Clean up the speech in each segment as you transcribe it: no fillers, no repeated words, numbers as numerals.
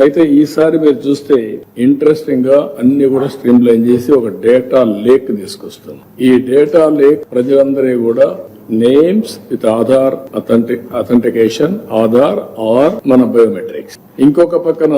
అయితే ఈసారి మీరు చూస్తే ఇంట్రెస్టింగ్ గా అన్ని కూడా స్ట్రీమ్ లైన్ చేసి ఒక డేటా లేక్ తీసుకొస్తుంది. ఈ డేటా లేక్ ప్రజలందరూ కూడా names with Aadhaar authentication, Aadhaar or మన బయోమెట్రిక్స్. ఇంకొక పక్కన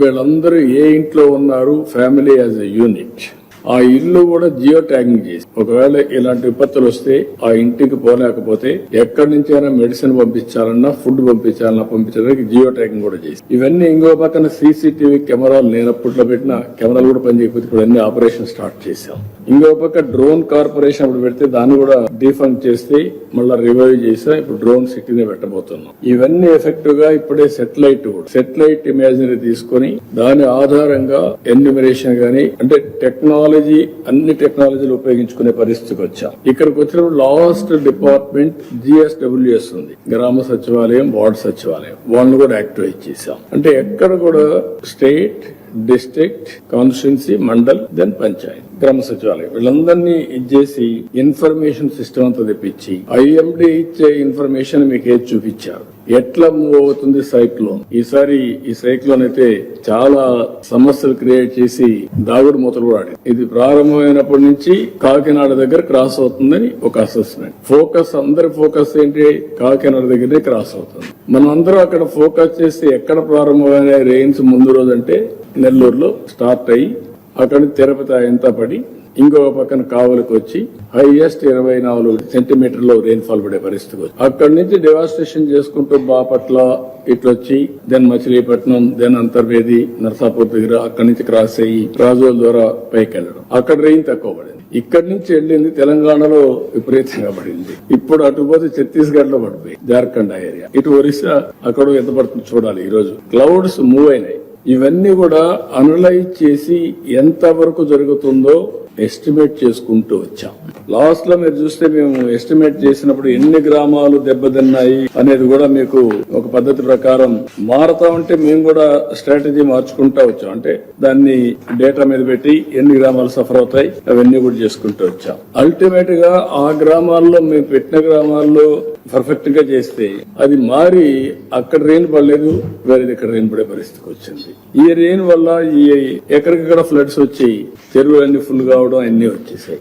వీళ్ళందరూ ఏ ఇంట్లో ఉన్నారు, ఫ్యామిలీ యాజ్ ఎ యూనిట్, ఆ ఇల్లు కూడా జియో ట్యాగింగ్ చేసి ఒకవేళ ఇలాంటి విపత్తులు వస్తే ఆ ఇంటికి పోలేకపోతే ఎక్కడి నుంచైనా మెడిసిన్ పంపించాలన్నా, ఫుడ్ పంపించడానికి జియో ట్యాగింగ్ కూడా చేసి, ఇవన్నీ ఇంకో పక్కన సీసీటీవీ కెమెరాలు లేనప్పట్లో పెట్టిన కెమెరాలు కూడా పనిచేయకపోతే ఇప్పుడు అన్ని ఆపరేషన్ స్టార్ట్ చేశాం. ఇంకో పక్క డ్రోన్ కార్పొరేషన్ అప్పుడు పెడితే దాన్ని కూడా డిఫండ్ చేస్తే మళ్ళీ రివైవ్ చేసా ఇప్పుడు డ్రోన్ సిటీనే పెట్టబోతున్నాం. ఇవన్నీ ఎఫెక్టివ్ గా ఇప్పుడే సెటిలైట్ ఇమేజరీ తీసుకుని దాని ఆధారంగా ఎన్యూమరేషన్ గానీ అంటే టెక్నాలజీ అన్ని టెక్నాలజీలు ఉపయోగించుకునే పరిస్థితికి వచ్చాం. ఇక్కడికి వచ్చినప్పుడు లాస్ట్ డిపార్ట్మెంట్ GSWS ఉంది, గ్రామ సచివాలయం, వార్డు సచివాలయం, వాళ్ళని కూడా యాక్టివేట్ చేశాం. అంటే ఎక్కడ కూడా state, district, constituency, mandal, then panchayat, గ్రామ సచివాలయం వీళ్ళందరినీ ఇచ్చేసి ఇన్ఫర్మేషన్ సిస్టమ్ అంతా తెప్పించి IMD ఇచ్చే ఇన్ఫర్మేషన్ మీకు ఏది చూపించారు, ఎట్లా మూవ్ అవుతుంది సైక్లోన్. ఈసారి ఈ సైక్లోన్ అయితే చాలా సమస్యలు క్రియేట్ చేసి దాగుడు మూతలు కూడా ఆడింది. ఇది ప్రారంభమైనప్పటి నుంచి కాకినాడ దగ్గర క్రాస్ అవుతుందని ఒక అసెస్మెంట్. అందరి ఫోకస్ ఏంటి, కాకినాడ దగ్గరే క్రాస్ అవుతుంది. మనం అందరం అక్కడ ఫోకస్ చేసి ఎక్కడ ప్రారంభమైన రెయిన్స్ ముందు రోజు అంటే నెల్లూరులో స్టార్ట్ అయ్యి అక్కడి నుంచి తిరుపతి ఎంత పడి ఇంకొక పక్కన కావలికి వచ్చి హైయెస్ట్ 24 సెంటీమీటర్లు రెయిన్ఫాల్ పడే పరిస్థితి వచ్చి అక్కడి నుంచి డివాస్టేషన్ చేసుకుంటూ బాపట్ల ఇట్లొచ్చి దెన్ మచిలీపట్నం, దెన్ అంతర్వేది, నర్సాపూర్ దగ్గర అక్కడి నుంచి క్రాస్ అయ్యి రాజోల్ ద్వారా పైకి వెళ్ళడం. అక్కడ రెయిన్ తక్కువ పడింది. ఇక్కడి నుంచి వెళ్ళింది తెలంగాణలో విపరీతంగా పడింది. ఇప్పుడు అటు పోతే ఛత్తీస్గఢ్ లో పడిపోయి జార్ఖండ్ ఏరియా, ఇటు ఒరిస్సా అక్కడ ఎంత పడుతుంది చూడాలి. ఈ రోజు క్లౌడ్స్ మూవ్ అయినాయి. ఇవన్నీ కూడా అనలైజ్ చేసి ఎంత వరకు జరుగుతుందో ఎస్టిమేట్ చేసుకుంటూ వచ్చాం. లాస్ట్ లో మీరు చూస్తే మేము ఎస్టిమేట్ చేసినప్పుడు ఎన్ని గ్రామాలు దెబ్బతిన్నాయి అనేది కూడా మీకు ఒక పద్ధతి ప్రకారం మారుతా ఉంటే మేము కూడా స్ట్రాటజీ మార్చుకుంటా వచ్చాం. అంటే దాన్ని డేటా మీద పెట్టి ఎన్ని గ్రామాలు సఫర్ అవుతాయి అవన్నీ కూడా చేసుకుంటూ వచ్చాం. అల్టిమేట్ గా ఆ గ్రామాల్లో మేము పెట్టిన గ్రామాల్లో పర్ఫెక్ట్ గా చేస్తే అది మారి అక్కడ రెయిన్ పడలేదు, వేరేది ఇక్కడ రెయిన్ పడే పరిస్థితికి వచ్చింది. ఈ రెయిన్ వల్ల ఈ ఎక్కడికక్కడ ఫ్లడ్స్ వచ్చి చెరువులన్నీ ఫుల్ కావడం అన్ని వచ్చేసాయి.